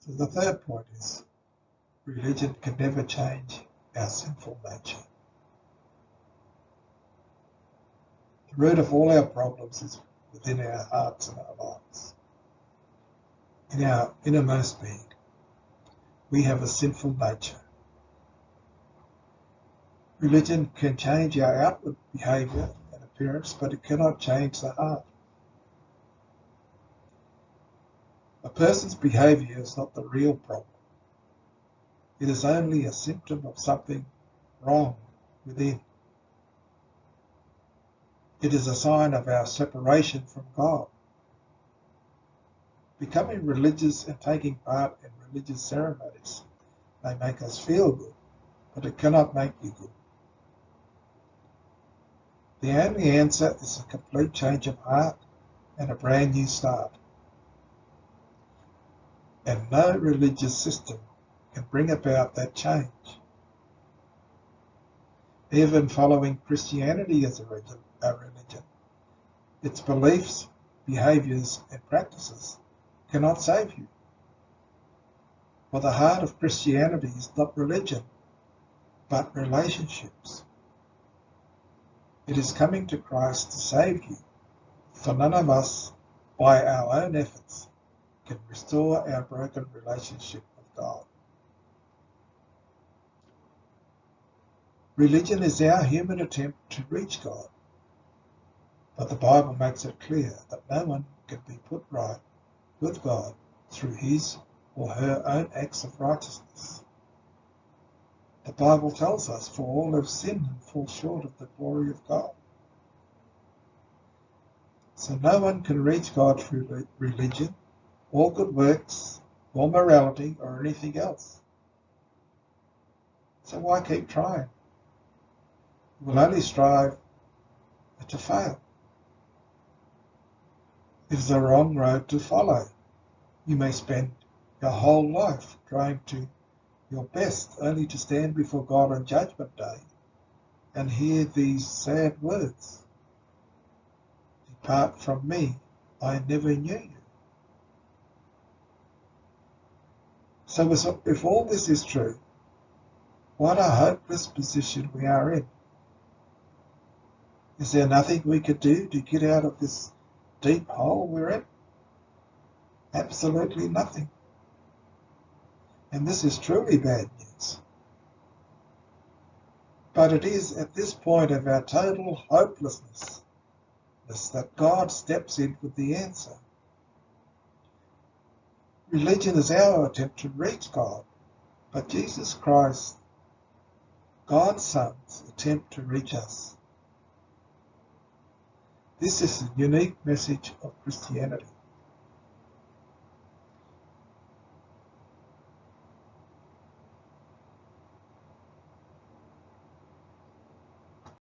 So the third point is religion can never change our sinful nature. The root of all our problems is within our hearts and our lives. In our innermost being, we have a sinful nature. Religion can change our outward behaviour and appearance, but it cannot change the heart. A person's behaviour is not the real problem. It is only a symptom of something wrong within. It is a sign of our separation from God. Becoming religious and taking part in religious ceremonies may make us feel good, but it cannot make you good. The only answer is a complete change of heart and a brand new start. And no religious system can bring about that change. Even following Christianity as a religion, its beliefs, behaviours and practices cannot save you. For the heart of Christianity is not religion, but relationships. It is coming to Christ to save you, for none of us, by our own efforts, can restore our broken relationship with God. Religion is our human attempt to reach God, but the Bible makes it clear that no one can be put right with God through his or her own acts of righteousness. The Bible tells us, for all have sinned and fall short of the glory of God. So no one can reach God through religion, or good works, or morality, or anything else. So why keep trying? You will only strive to fail. It is a wrong road to follow. You may spend your whole life trying to your best, only to stand before God on Judgment Day and hear these sad words: "Depart from me, I never knew you." So if all this is true, what a hopeless position we are in. Is there nothing we could do to get out of this deep hole we're in? Absolutely nothing. And this is truly bad news. But it is at this point of our total hopelessness that God steps in with the answer. Religion is our attempt to reach God, but Jesus Christ, God's Son's attempt to reach us. This is the unique message of Christianity.